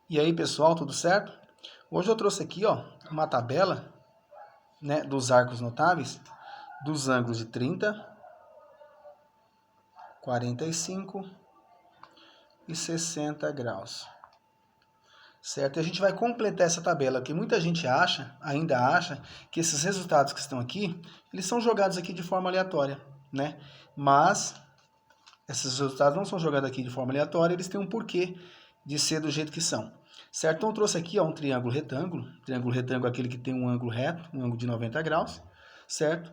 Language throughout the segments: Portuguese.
E aí, pessoal, tudo certo? Hoje eu trouxe aqui, ó, uma tabela, né, dos arcos notáveis, dos ângulos de 30, 45 e 60 graus. Certo? E a gente vai completar essa tabela, porque muita gente ainda acha, que esses resultados que estão aqui, eles são jogados aqui de forma aleatória, né? Mas esses resultados não são jogados aqui de forma aleatória, eles têm um porquê de ser do jeito que são. Certo? Então eu trouxe aqui, ó, um triângulo retângulo. Triângulo retângulo é aquele que tem um ângulo reto, um ângulo de 90 graus, certo?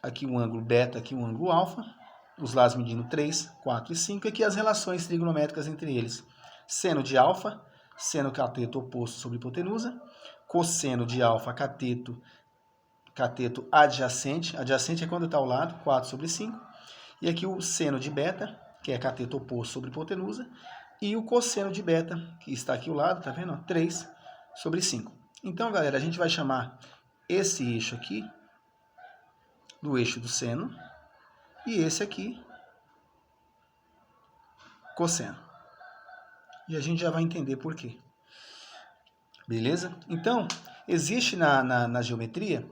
Aqui um ângulo beta, aqui um ângulo alfa. Os lados medindo 3, 4 e 5. E aqui as relações trigonométricas entre eles. Seno de alfa, seno cateto oposto sobre hipotenusa. Cosseno de alfa, cateto adjacente. Adjacente é quando está ao lado, 4 sobre 5. E aqui o seno de beta, que é cateto oposto sobre hipotenusa. E o cosseno de beta, que está aqui ao lado, tá vendo? 3 sobre 5. Então, galera, a gente vai chamar esse eixo aqui do eixo do seno e esse aqui cosseno. E a gente já vai entender por quê. Beleza? Então, existe na geometria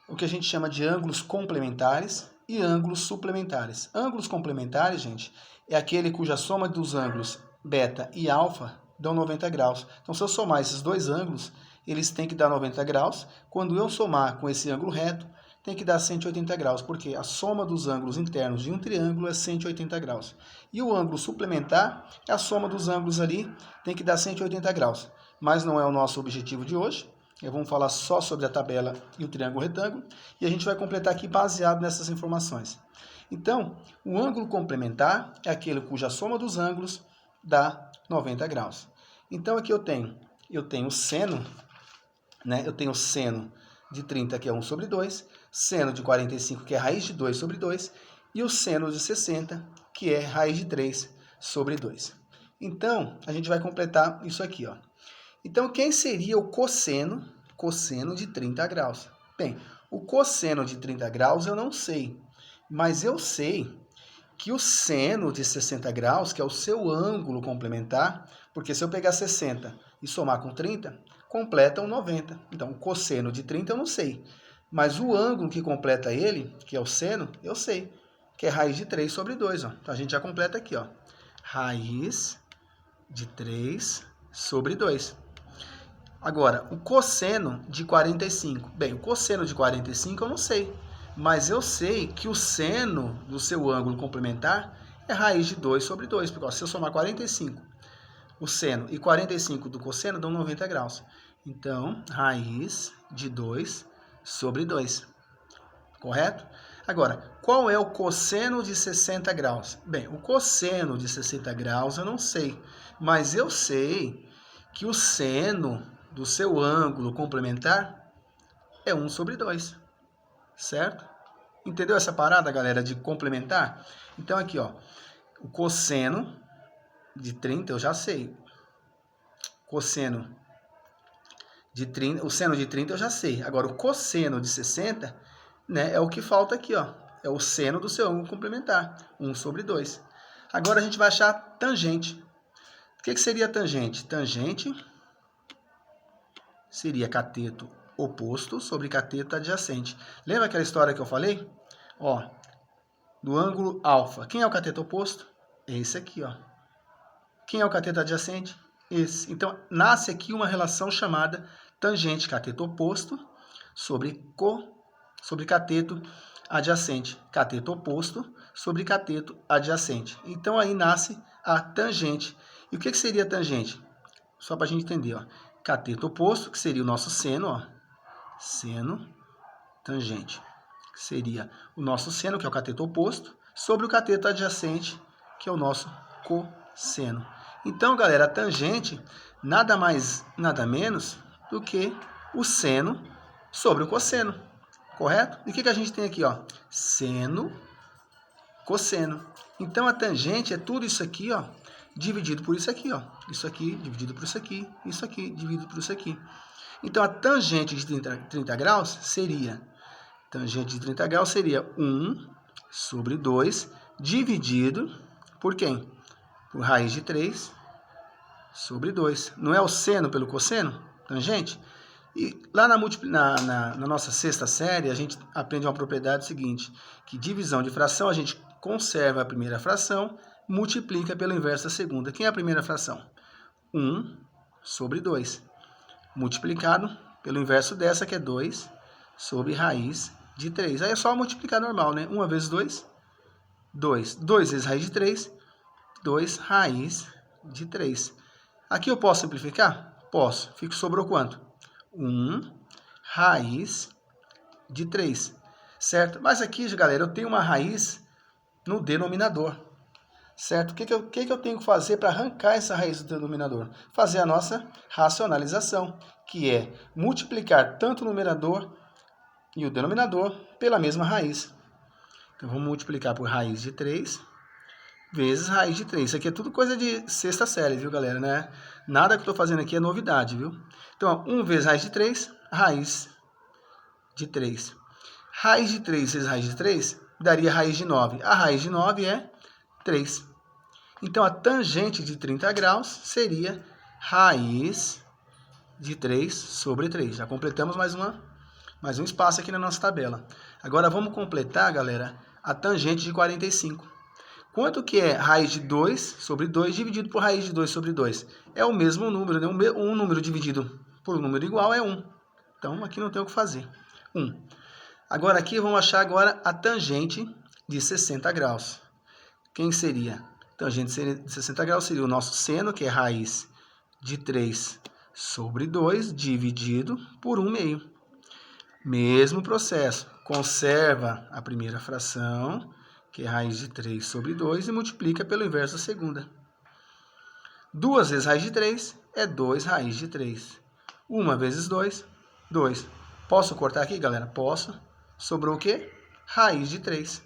o que a gente chama de ângulos complementares e ângulos suplementares. Ângulos complementares, gente, é aquele cuja soma dos ângulos beta e alfa dão 90 graus. Então, se eu somar esses dois ângulos, eles têm que dar 90 graus. Quando eu somar com esse ângulo reto, tem que dar 180 graus, porque a soma dos ângulos internos de um triângulo é 180 graus. E o ângulo suplementar é a soma dos ângulos ali, tem que dar 180 graus. Mas não é o nosso objetivo de hoje. Vamos falar só sobre a tabela e o triângulo retângulo. E a gente vai completar aqui baseado nessas informações. Então, o ângulo complementar é aquele cuja soma dos ângulos dá 90 graus. Então, aqui eu tenho o seno, né? Eu tenho o seno de 30, que é 1 sobre 2, seno de 45, que é raiz de 2 sobre 2, e o seno de 60, que é raiz de 3 sobre 2. Então, a gente vai completar isso aqui, ó. Então, quem seria o cosseno de 30 graus? Bem, o cosseno de 30 graus eu não sei, mas eu sei que o seno de 60 graus, que é o seu ângulo complementar, porque se eu pegar 60 e somar com 30, completa um 90. Então, o cosseno de 30 eu não sei, mas o ângulo que completa ele, que é o seno, eu sei, que é raiz de 3 sobre 2. Ó. Então, a gente já completa aqui, ó. Raiz de 3 sobre 2. Agora, o cosseno de 45. Bem, o cosseno de 45 eu não sei, mas eu sei que o seno do seu ângulo complementar é raiz de 2 sobre 2, porque ó, se eu somar 45, o seno e 45 do cosseno dão 90 graus. Então, raiz de 2 sobre 2. Correto? Agora, qual é o cosseno de 60 graus? Bem, o cosseno de 60 graus eu não sei, mas eu sei que o seno do seu ângulo complementar é 1 sobre 2, certo? Entendeu essa parada, galera, de complementar? Então, aqui, ó, o cosseno de 30 eu já sei. Cosseno de 30, o seno de 30 eu já sei. Agora, o cosseno de 60, né, é o que falta aqui, ó. É o seno do seu ângulo complementar, 1 sobre 2. Agora, a gente vai achar tangente. O que seria tangente? Tangente seria cateto oposto sobre cateto adjacente. Lembra aquela história que eu falei? Ó, do ângulo alfa. Quem é o cateto oposto? Esse aqui, ó. Quem é o cateto adjacente? Esse. Então, nasce aqui uma relação chamada tangente cateto oposto sobre cateto adjacente. Cateto oposto sobre cateto adjacente. Então, aí nasce a tangente. E o que seria tangente? Só para a gente entender, ó. Cateto oposto, que seria o nosso seno, ó. Seno tangente. Que seria o nosso seno, que é o cateto oposto, sobre o cateto adjacente, que é o nosso cosseno. Então, galera, a tangente nada mais, nada menos do que o seno sobre o cosseno. Correto? E o que a gente tem aqui, ó? Seno, cosseno. Então, a tangente é tudo isso aqui, ó, dividido por isso aqui, ó. Isso aqui dividido por isso aqui dividido por isso aqui. Então, a tangente de 30 graus seria, tangente de 30 graus seria 1 sobre 2 dividido por quem? Por raiz de 3 sobre 2. Não é o seno pelo cosseno? Tangente? E lá na nossa sexta série, a gente aprende uma propriedade seguinte, que divisão de fração, a gente conserva a primeira fração, multiplica pelo inverso da segunda. Quem é a primeira fração? 1 sobre 2. Multiplicado pelo inverso dessa, que é 2 sobre raiz de 3. Aí é só multiplicar normal, né? 1 vezes 2, 2. 2 vezes raiz de 3, 2 raiz de 3. Aqui eu posso simplificar? Posso. Sobrou quanto? 1 raiz de 3, certo? Mas aqui, galera, eu tenho uma raiz no denominador, certo? O que eu tenho que fazer para arrancar essa raiz do denominador? Fazer a nossa racionalização, que é multiplicar tanto o numerador e o denominador pela mesma raiz. Então, vamos multiplicar por raiz de 3 vezes raiz de 3. Isso aqui é tudo coisa de sexta série, viu, galera? Né? Nada que eu estou fazendo aqui é novidade, viu? Então, 1 vezes raiz de 3, raiz de 3. Raiz de 3 vezes raiz de 3 daria raiz de 9. A raiz de 9 é 3. Então, a tangente de 30 graus seria raiz de 3 sobre 3. Já completamos mais um espaço aqui na nossa tabela. Agora, vamos completar, galera, a tangente de 45. Quanto que é raiz de 2 sobre 2 dividido por raiz de 2 sobre 2? É o mesmo número, né? Um número dividido por um número igual é 1. Então, aqui não tem o que fazer. 1. Agora, aqui vamos achar agora a tangente de 60 graus. Quem seria? Tangente de 60 graus seria o nosso seno, que é raiz de 3 sobre 2, dividido por 1 meio. Mesmo processo. Conserva a primeira fração, que é raiz de 3 sobre 2, e multiplica pelo inverso da segunda. 2 vezes raiz de 3 é 2 raiz de 3. 1 vezes 2, 2. Posso cortar aqui, galera? Posso. Sobrou o quê? Raiz de 3.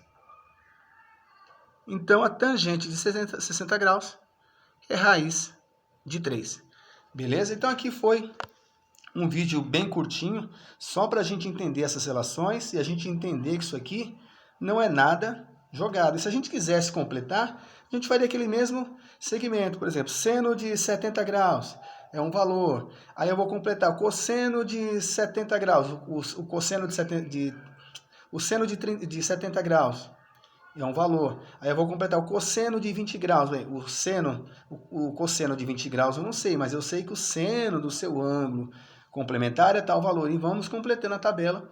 Então, a tangente de 60 graus é raiz de 3. Beleza? Então, aqui foi um vídeo bem curtinho, só para a gente entender essas relações e a gente entender que isso aqui não é nada jogado. E se a gente quisesse completar, a gente faria aquele mesmo segmento. Por exemplo, seno de 70 graus é um valor. Aí eu vou completar o cosseno de 70 graus, o cosseno o seno de 70 graus é um valor. Aí eu vou completar o cosseno de 20 graus. Bem, o cosseno de 20 graus eu não sei, mas eu sei que o seno do seu ângulo complementar é tal valor. E vamos completando a tabela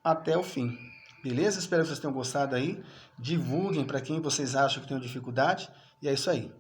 até o fim. Beleza? Espero que vocês tenham gostado aí. Divulguem para quem vocês acham que tem dificuldade. E é isso aí.